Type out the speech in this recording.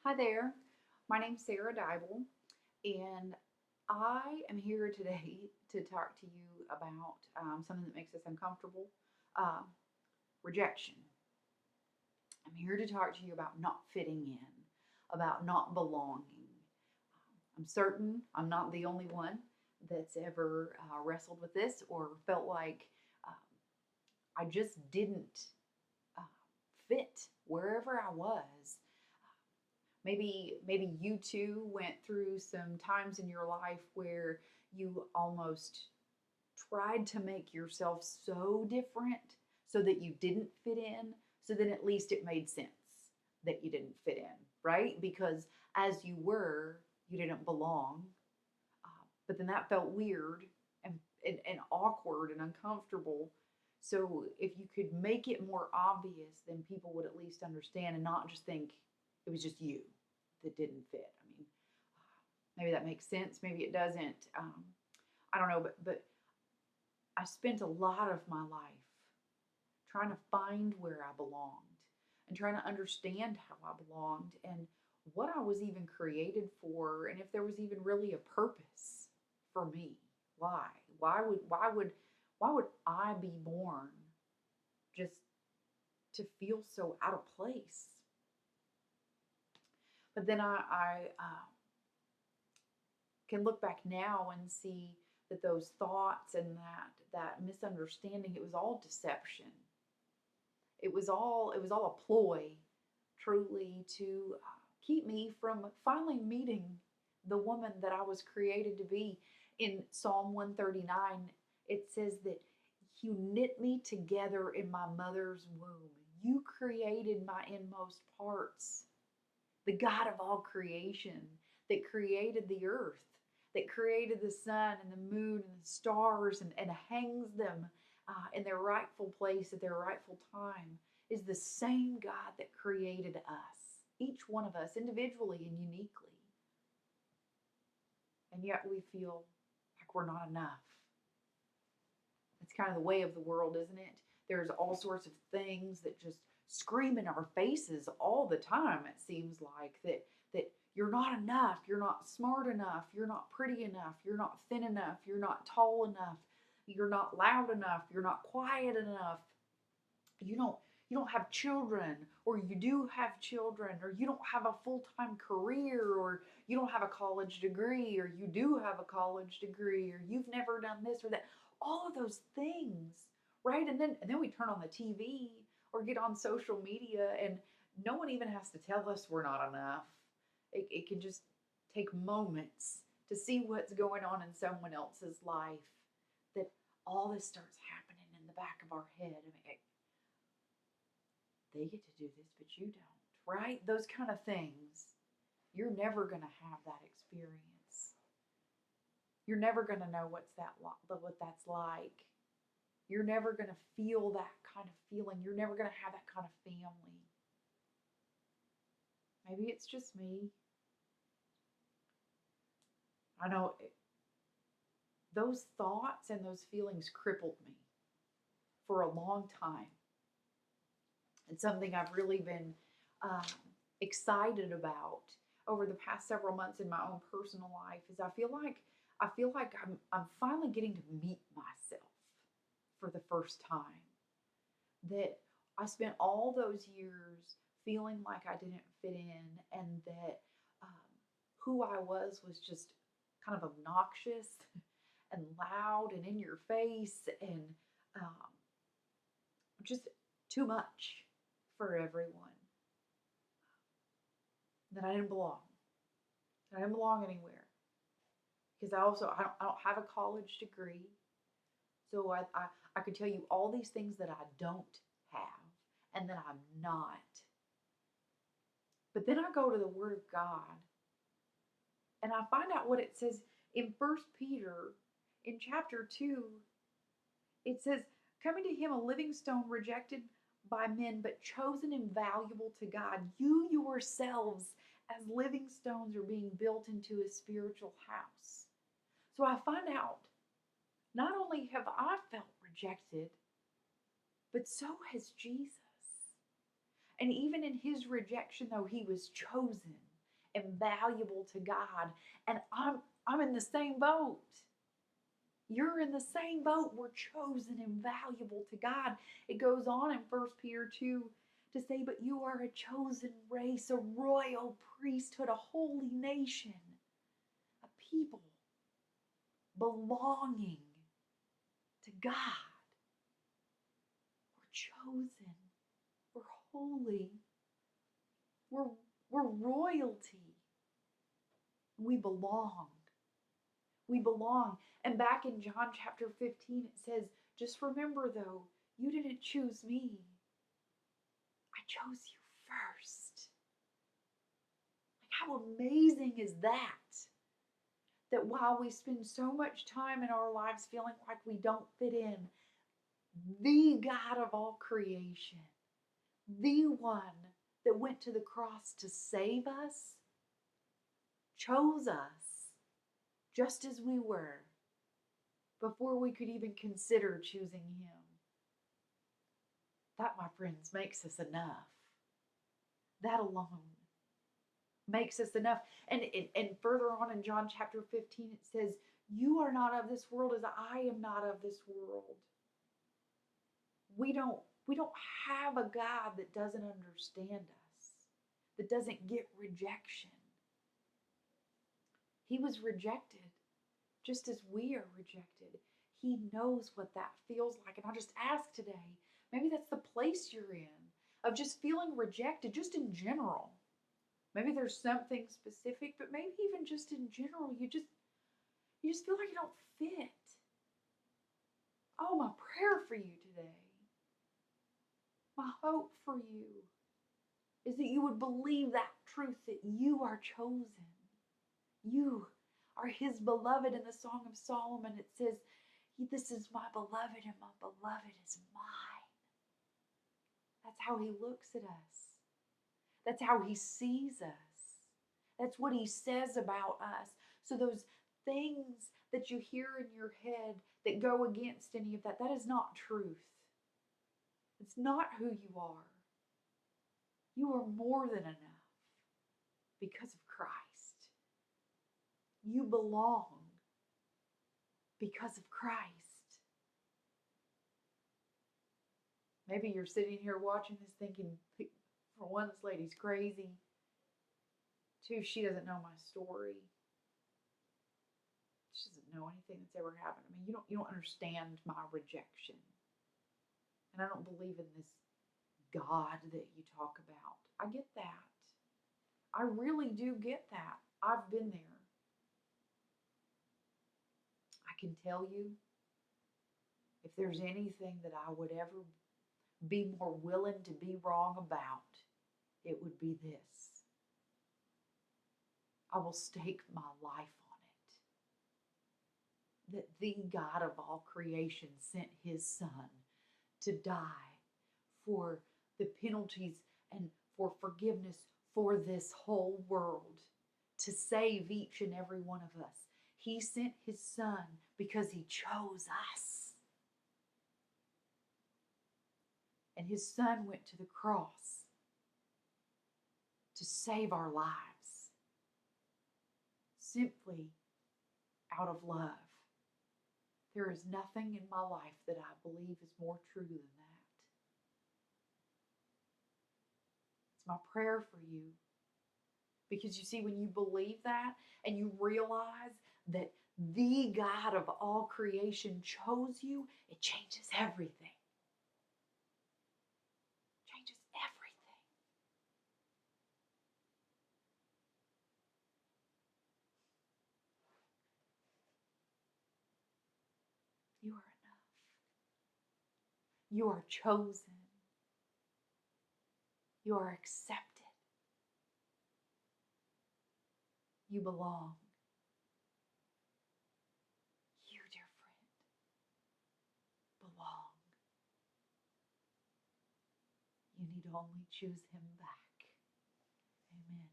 Hi there. My name's Sarah Dybel, and I am here today to talk to you about something that makes us uncomfortable, uh, rejection. I'm here to talk to you about not fitting in, about not belonging. I'm certain I'm not the only one that's ever wrestled with this or felt like um, I just didn't uh, fit wherever I was. Maybe you too went through some times in your life where you almost tried to make yourself so different so that you didn't fit in, so then at least it made sense that you didn't fit in, right? Because as you were, you didn't belong. But then that felt weird and awkward and uncomfortable. So if you could make it more obvious, then people would at least understand and not just think it was just you that didn't fit. I mean, maybe that makes sense. Maybe it doesn't. I don't know, but I spent a lot of my life trying to find where I belonged and trying to understand how I belonged and what I was even created for and if there was even really a purpose for me. Why? Why would I be born just to feel so out of place? But then I can look back now and see that those thoughts and that misunderstanding, it was all deception. It was all a ploy, truly, to keep me from finally meeting the woman that I was created to be. In Psalm 139, it says that you knit me together in my mother's womb. You created my inmost parts. The God of all creation that created the earth, that created the sun and the moon and the stars and hangs them in their rightful place at their rightful time, is the same God that created us, each one of us individually and uniquely. And yet we feel like we're not enough. It's kind of the way of the world, isn't it? There's all sorts of things that just scream in our faces all the time. It seems like that you're not enough, you're not smart enough, you're not pretty enough, you're not thin enough, you're not tall enough, you're not loud enough, you're not quiet enough. You don't you don't have children, or you do have children, or you don't have a full-time career, or you don't have a college degree, or you do have a college degree, or you've never done this or that. All of those things, right? And then we turn on the TV or get on social media, and no one even has to tell us we're not enough. It can just take moments to see what's going on in someone else's life, that all this starts happening in the back of our head. I mean, they get to do this, but you don't, right? Those kind of things. You're never going to have that experience. You're never going to know what that's like. You're never going to feel that kind of feeling. You're never going to have that kind of family. Maybe it's just me. I know those thoughts and those feelings crippled me for a long time. It's something I've really been um, excited about over the past several months in my own personal life. Is I feel like I'm finally getting to meet myself for the first time. That I spent all those years feeling like I didn't fit in, and that um, who I was just kind of obnoxious and loud and in your face and um, just too much for everyone. That I didn't belong. That I didn't belong anywhere because I don't have a college degree, so I could tell you all these things that I don't have and that I'm not. But then I go to the Word of God and I find out what it says in First Peter in chapter 2. It says, "Coming to him a living stone rejected by men, but chosen and valuable to God. You yourselves, as living stones, are being built into a spiritual house." So I find out not only have I felt rejected, but so has Jesus. And even in his rejection, though, he was chosen. and valuable to God. And I'm in the same boat. You're in the same boat. We're chosen and valuable to God. It goes on in 1 Peter 2 to say, but you are a chosen race, a royal priesthood, a holy nation, a people belonging to God. We're chosen. We're holy. We're royalty. We belong. We belong. And back in John chapter 15, it says, just remember though, you didn't choose me. I chose you first. Like, how amazing is that? That while we spend so much time in our lives feeling like we don't fit in, the God of all creation, the one that went to the cross to save us, chose us just as we were before we could even consider choosing him. That, my friends, makes us enough. That alone makes us enough. And further on in John chapter 15, it says, you are not of this world as I am not of this world. We don't have a God that doesn't understand us, that doesn't get rejection. He was rejected just as we are rejected. He knows what that feels like. And I'll just ask today, maybe that's the place you're in, of just feeling rejected, just in general. Maybe there's something specific, but maybe even just in general, you just feel like you don't fit. Oh, my prayer for you today, my hope for you, is that you would believe that truth, that you are chosen. You are his beloved. In the Song of Solomon, it says, this is my beloved, and my beloved is mine. That's how he looks at us. That's how he sees us. That's what he says about us. So those things that you hear in your head that go against any of that, that is not truth. It's not who you are. You are more than enough because of Christ. You belong because of Christ. Maybe you're sitting here watching this thinking, for one, this lady's crazy. Two, she doesn't know my story. She doesn't know anything that's ever happened to me. You don't understand my rejection. And I don't believe in this God that you talk about. I get that. I really do get that. I've been there. I can tell you, if there's anything that I would ever be more willing to be wrong about, it would be this. I will stake my life on it. That the God of all creation sent his Son to die for the penalties and for forgiveness for this whole world, to save each and every one of us. He sent his Son because he chose us. And his Son went to the cross to save our lives, simply out of love. There is nothing in my life that I believe is more true than that. It's my prayer for you. Because you see, when you believe that and you realize that the God of all creation chose you, it changes everything. Changes everything. You are enough. You are chosen. You are accepted. You belong. You, dear friend, belong. You need only choose him back. Amen.